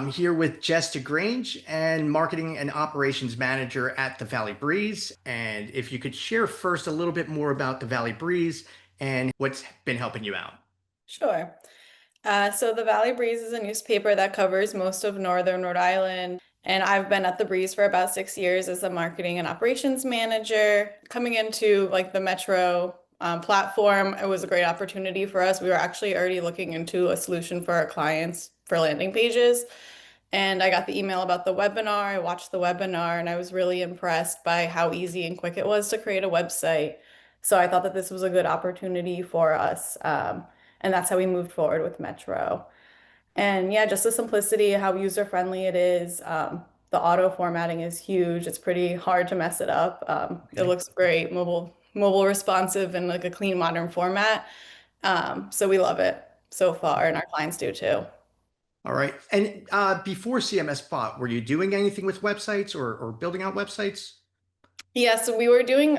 I'm here with Jess Degrange and Marketing and Operations Manager at the Valley Breeze. And if you could share first a little bit more about the Valley Breeze and what's been helping you out. Sure. So the Valley Breeze is a newspaper that covers most of northern Rhode Island. And I've been at the Breeze for about 6 years as a marketing and operations manager. Coming into like the Metro platform, it was a great opportunity for us. We were actually already looking into a solution for our clients for landing pages. And I got the email about the webinar. I watched the webinar and I was really impressed by how easy and quick it was to create a website. So I thought that this was a good opportunity for us. And that's how we moved forward with Metro. And yeah, just the simplicity, how user-friendly it is. The auto formatting is huge. It's pretty hard to mess it up. It Okay. looks great, mobile responsive and like a clean, modern format. So we love it so far, and our clients do too. All right. And before cmsbot, were you doing anything with websites or building out websites? Yeah, so we were doing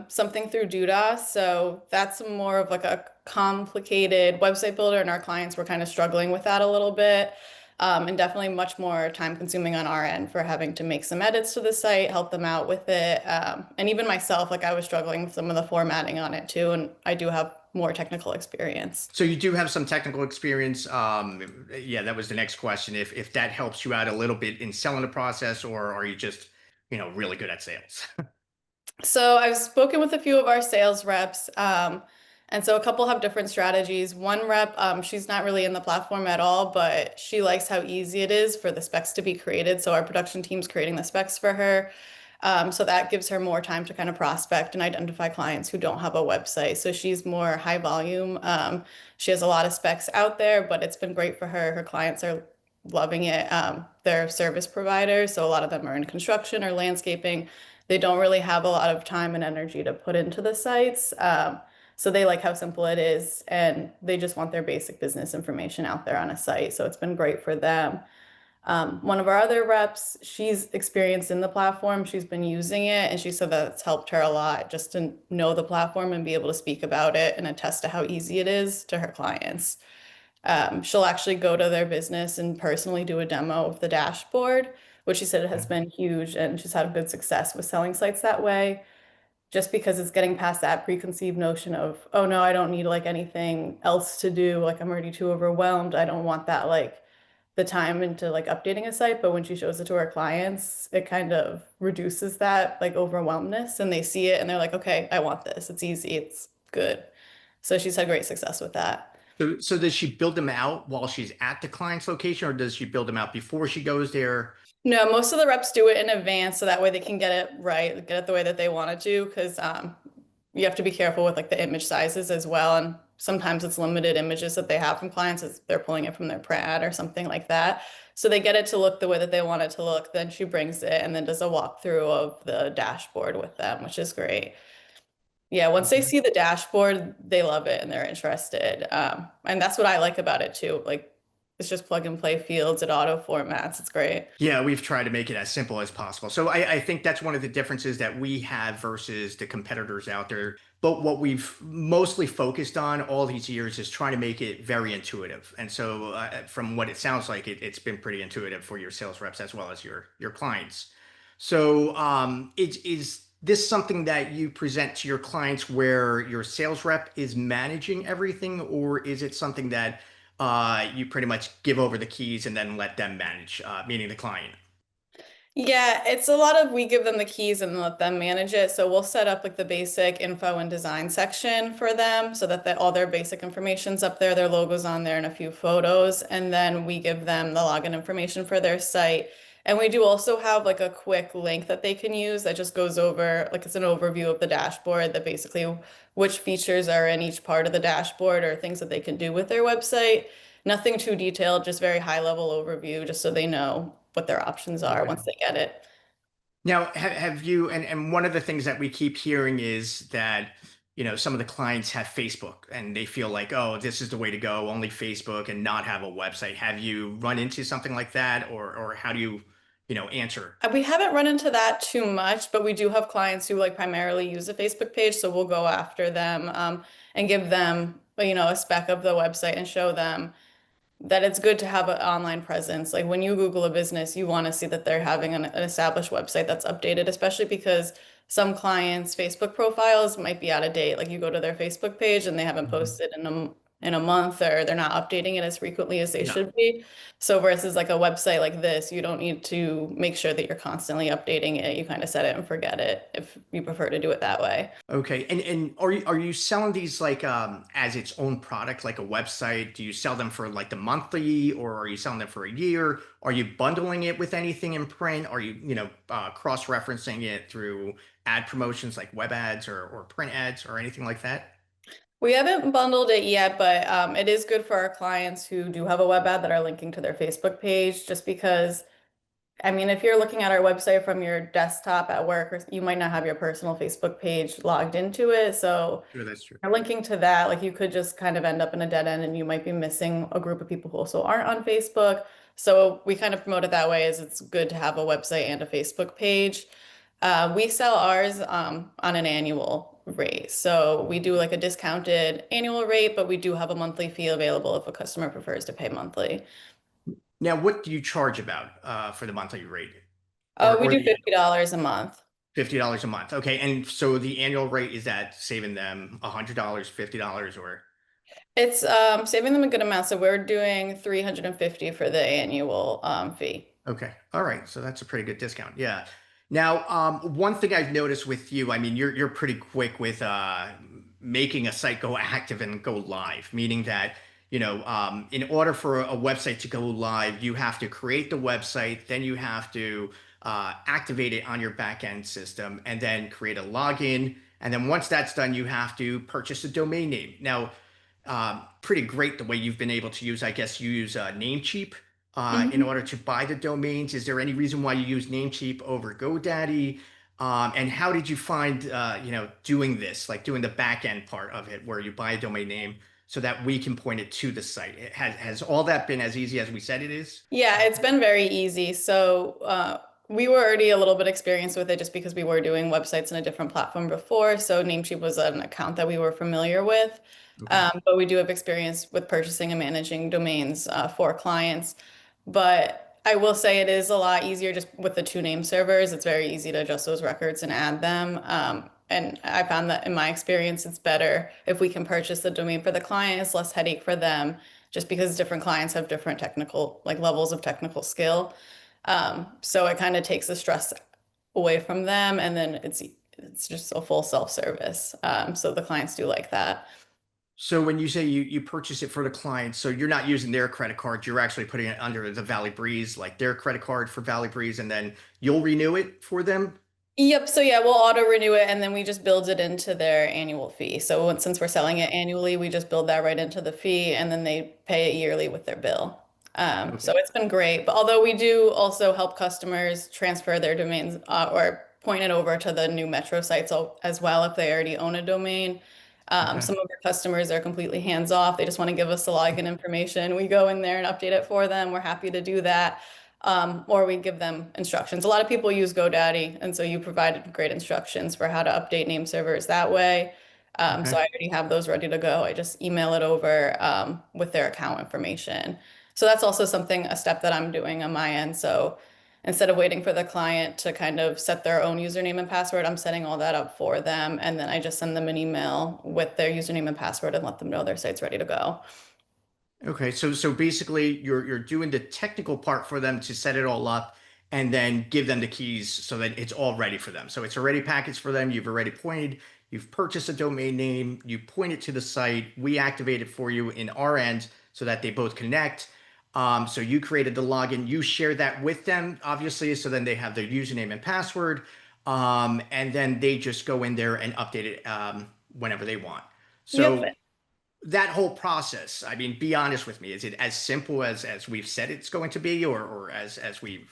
something through Duda, so that's more of like a complicated website builder, and our clients were kind of struggling with that a little bit, and definitely much more time consuming on our end for having to make some edits to the site, help them out with it, and even myself, like I was struggling with some of the formatting on it too, and I do have more technical experience. So you do have some technical experience. Yeah, that was the next question. If that helps you out a little bit in selling the process, or are you just, really good at sales? So I've spoken with a few of our sales reps, and so a couple have different strategies. One rep, she's not really in the platform at all, but she likes how easy it is for the specs to be created. So our production team's creating the specs for her. So that gives her more time to kind of prospect and identify clients who don't have a website. So she's more high volume. She has a lot of specs out there, but it's been great for her. Her clients are loving it. They're service providers, so a lot of them are in construction or landscaping. They don't really have a lot of time and energy to put into the sites. So they like how simple it is, and they just want their basic business information out there on a site. So it's been great for them. One of our other reps, she's experienced in the platform. She's been using it, and she said that it's helped her a lot just to know the platform and be able to speak about it and attest to how easy it is to her clients. She'll actually go to their business and personally do a demo of the dashboard, which she said has been huge, and she's had good success with selling sites that way, just because it's getting past that preconceived notion of, oh no, I don't need like anything else to do. Like I'm already too overwhelmed. I don't want that like the time into like updating a site. But when she shows it to her clients, it kind of reduces that like overwhelmness and they see it and they're like, okay, I want this. It's easy. It's good. So she's had great success with that. So does she build them out while she's at the client's location, or does she build them out before she goes there? No, most of the reps do it in advance so that way they can get it right, get it the way that they want it to, because you have to be careful with like the image sizes as well. And sometimes it's limited images that they have from clients as they're pulling it from their print ad or something like that. So they get it to look the way that they want it to look. Then she brings it and then does a walkthrough of the dashboard with them, which is great. Yeah, once they Okay. see the dashboard, they love it and they're interested. And that's what I like about it too. Like it's just plug and play fields, it auto formats. It's great. Yeah, we've tried to make it as simple as possible. So I think that's one of the differences that we have versus the competitors out there. But what we've mostly focused on all these years is trying to make it very intuitive. And so, from what it sounds like, it's been pretty intuitive for your sales reps as well as your clients. So, is this something that you present to your clients where your sales rep is managing everything, or is it something that you pretty much give over the keys and then let them manage, meaning the client? Yeah, it's a lot of we give them the keys and let them manage it. So we'll set up like the basic info and design section for them so that all their basic information's up there, their logo's on there and a few photos. And then we give them the login information for their site. And we do also have like a quick link that they can use that just goes over, like it's an overview of the dashboard that basically which features are in each part of the dashboard or things that they can do with their website. Nothing too detailed, just very high level overview, just so they know what their options are Okay. once they get it. Now, have you, and one of the things that we keep hearing is that, some of the clients have Facebook and they feel like, oh, this is the way to go, only Facebook and not have a website. Have you run into something like that, or how do you, answer? We haven't run into that too much, but we do have clients who like primarily use a Facebook page, so we'll go after them and give them, a spec of the website and show them that it's good to have an online presence. Like when you Google a business, you want to see that they're having an established website that's updated, especially because some clients' Facebook profiles might be out of date. Like you go to their Facebook page and they haven't Mhm. posted in a month, or they're not updating it as frequently as they Yeah. should be. So versus like a website like this, you don't need to make sure that you're constantly updating it. You kind of set it and forget it if you prefer to do it that way. Okay. And are you selling these like as its own product, like a website? Do you sell them for like the monthly, or are you selling them for a year? Are you bundling it with anything in print? Are you, cross-referencing it through ad promotions like web ads or print ads or anything like that? We haven't bundled it yet, but it is good for our clients who do have a web ad that are linking to their Facebook page, just because, I mean, if you're looking at our website from your desktop at work, or you might not have your personal Facebook page logged into it. So Sure, that's true. linking to that, like you could just kind of end up in a dead end and you might be missing a group of people who also aren't on Facebook. So we kind of promote it that way as it's good to have a website and a Facebook page. We sell ours on an annual rate. So we do like a discounted annual rate, but we do have a monthly fee available if a customer prefers to pay monthly. Now, what do you charge about for the monthly rate or Oh, we or do the $50 a month. $50 a month? Okay, and so the annual rate is that saving them $100, $50, or It's saving them a good amount. So we're doing 350 for the annual fee. okay, all right, so that's a pretty good discount. Yeah. Now, one thing I've noticed with you, I mean, you're pretty quick with making a site go active and go live, meaning that in order for a website to go live, you have to create the website, then you have to activate it on your backend system, and then create a login. And then once that's done, you have to purchase a domain name. Now, pretty great the way you've been able to use, I guess you use Namecheap in Mhm. order to buy the domains. Is there any reason why you use Namecheap over GoDaddy? And how did you find, doing this, like doing the back end part of it, where you buy a domain name so that we can point it to the site? Has all that been as easy as we said it is? Yeah, it's been very easy. So we were already a little bit experienced with it just because we were doing websites in a different platform before. So Namecheap was an account that we were familiar with. Okay. But we do have experience with purchasing and managing domains for clients. But I will say it is a lot easier just with the two name servers. It's very easy to adjust those records and add them. And I found that in my experience, it's better if we can purchase the domain for the client. It's less headache for them just because different clients have different technical, like levels of technical skill. So it kind of takes the stress away from them, and then it's just a full self-service. So the clients do like that. So when you say you purchase it for the client, so you're not using their credit card, you're actually putting it under the Valley Breeze, like their credit card for Valley Breeze, and then you'll renew it for them? Yep. So yeah, we'll auto renew it and then we just build it into their annual fee. So since we're selling it annually, we just build that right into the fee and then they pay it yearly with their bill. So Okay. it's been great. But although we do also help customers transfer their domains or point it over to the new Metro sites as well if they already own a domain. Okay. Some of our customers are completely hands off. They just want to give us the login information. We go in there and update it for them. We're happy to do that. Or we give them instructions. A lot of people use GoDaddy, and so you provided great instructions for how to update name servers that way. So Okay. I already have those ready to go. I just email it over with their account information. So that's also a step that I'm doing on my end. So instead of waiting for the client to kind of set their own username and password, I'm setting all that up for them. And then I just send them an email with their username and password and let them know their site's ready to go. Okay, so basically you're doing the technical part for them to set it all up and then give them the keys so that it's all ready for them. So it's already packaged for them. You've already pointed, you've purchased a domain name, you point it to the site, we activate it for you in our end so that they both connect. So you created the login, you share that with them, obviously, so then they have their username and password. And then they just go in there and update it whenever they want. Yep. So that whole process, I mean, be honest with me, is it as simple as we've said it's going to be, or as we've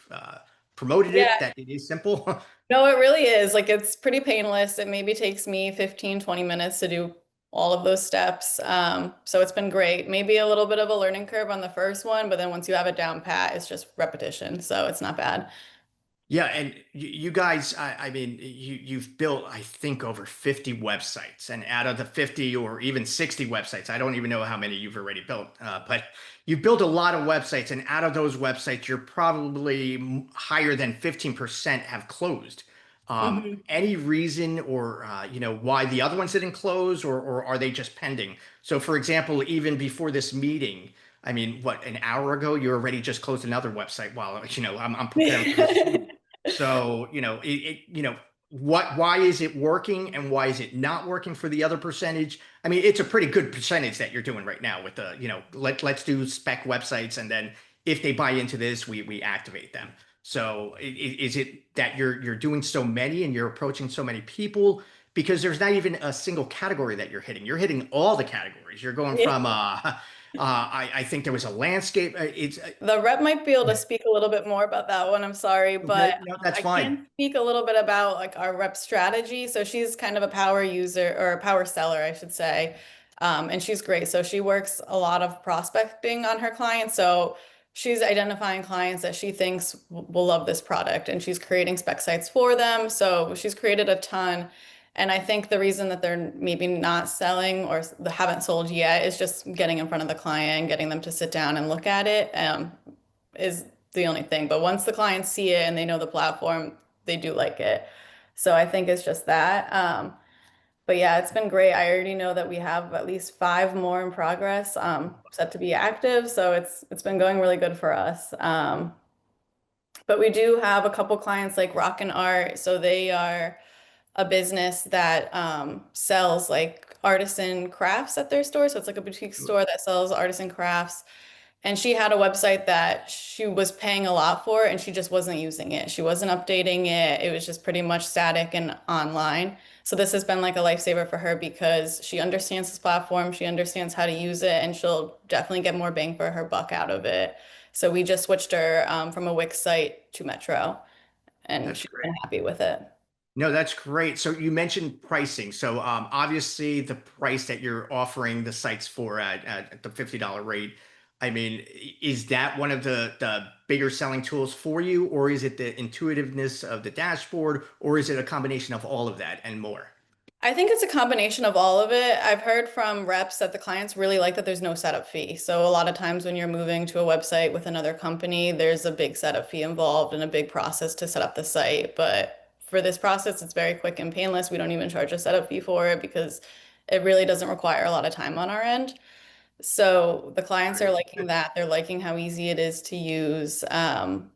promoted it Yeah. that it is simple? No, it really is. Like it's pretty painless. It maybe takes me 15, 20 minutes to do all of those steps. So it's been great. Maybe a little bit of a learning curve on the first one, but then once you have it down pat, it's just repetition. So it's not bad. Yeah, and you guys, I mean, you've built, I think, over 50 websites, and out of the 50 or even 60 websites, I don't even know how many you've already built, but you built a lot of websites, and out of those websites, you're probably higher than 15% have closed. Mhm. Any reason or why the other ones didn't close, or are they just pending? So, for example, even before this meeting, I mean, what, an hour ago, you already just closed another website while, I'm preparing for this call. So, why is it working and why is it not working for the other percentage? I mean, it's a pretty good percentage that you're doing right now with the, let's do spec websites, and then if they buy into this, we activate them. So is it that you're doing so many and you're approaching so many people? Because there's not even a single category that you're hitting. You're hitting all the categories. You're going Yeah. from I think there was a landscape. It's The rep might be able to speak a little bit more about that one. I'm sorry, but okay. No, that's I fine. can speak a little bit about like our rep strategy. So she's kind of a power user or a power seller, I should say. And she's great. So she works a lot of prospecting on her clients. So she's identifying clients that she thinks will love this product and she's creating spec sites for them. So she's created a ton. And I think the reason that they're maybe not selling or haven't sold yet is just getting in front of the client and getting them to sit down and look at it, is the only thing. But once the clients see it and they know the platform, they do like it. So I think it's just that. But yeah, it's been great. I already know that we have at least five more in progress, set to be active. So it's been going really good for us. But we do have a couple clients like Rock and Art. So they are a business that sells like artisan crafts at their store. So it's like a boutique store that sells artisan crafts. And she had a website that she was paying a lot for and she just wasn't using it. She wasn't updating it. It was just pretty much static and online. So this has been like a lifesaver for her because she understands this platform, she understands how to use it, and she'll definitely get more bang for her buck out of it. So we just switched her from a Wix site to Metro, and That's she's great. been happy with it. No, that's great. So you mentioned pricing. So obviously the price that you're offering the sites for at the $50 rate, I mean, is that one of the bigger selling tools for you, or is it the intuitiveness of the dashboard, or is it a combination of all of that and more? I think it's a combination of all of it. I've heard from reps that the clients really like that there's no setup fee. So a lot of times when you're moving to a website with another company, there's a big setup fee involved and a big process to set up the site. But for this process, it's very quick and painless. We don't even charge a setup fee for it because it really doesn't require a lot of time on our end. So the clients are Very liking good. that. They're liking how easy it is to use. And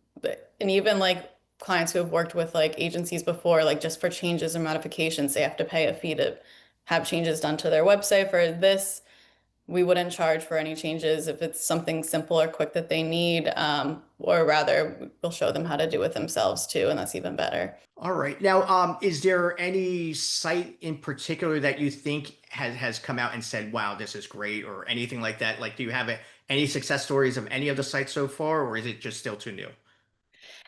even like clients who have worked with like agencies before, like just for changes or modifications, they have to pay a fee to have changes done to their website. For this, we wouldn't charge for any changes if it's something simple or quick that they need, or rather, we'll show them how to do it themselves too, and that's even better. All right. Now, is there any site in particular that you think has come out and said, "Wow, this is great," or anything like that? Like, do you have any success stories of any of the sites so far, or is it just still too new?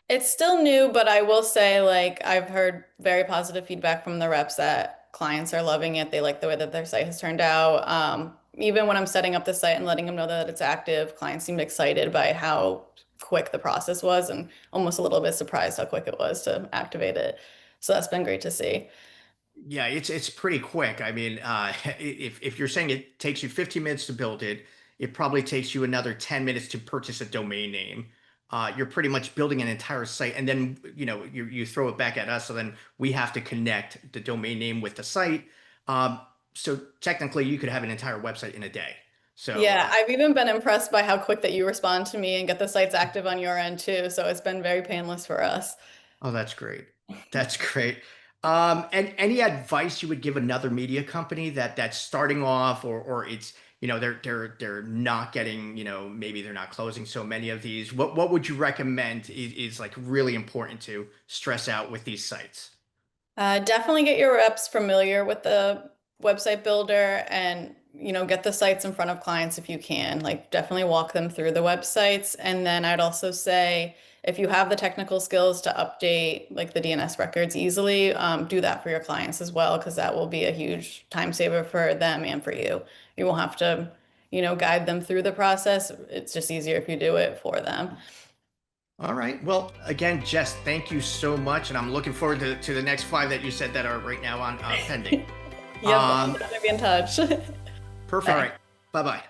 It's still new, but I will say, like, I've heard very positive feedback from the reps that clients are loving it. They like the way that their site has turned out. Even when I'm setting up the site and letting them know that it's active, clients seemed excited by how quick the process was and almost a little bit surprised how quick it was to activate it. So that's been great to see. Yeah, it's pretty quick. I mean, if you're saying it takes you 15 minutes to build it, it probably takes you another 10 minutes to purchase a domain name. You're pretty much building an entire site, and then you throw it back at us, so then we have to connect the domain name with the site. Um, so technically, you could have an entire website in a day. So Yeah, I've even been impressed by how quick that you respond to me and get the sites active on your end too. So it's been very painless for us. oh, that's great. That's great. And any advice you would give another media company that's starting off, or it's they're not getting, maybe they're not closing so many of these. What would you recommend is like really important to stress out with these sites? Definitely get your reps familiar with the website builder and, get the sites in front of clients if you can. Like, definitely walk them through the websites. And then I'd also say if you have the technical skills to update like the DNS records easily, do that for your clients as well, because that will be a huge time saver for them and for you. You won't have to, guide them through the process. It's just easier if you do it for them. All right. Well, again, Jess, thank you so much. And I'm looking forward to the next 5 that you said that are right now on pending. Yep, I'm gonna be in touch. Perfect. All Bye. right. Bye bye.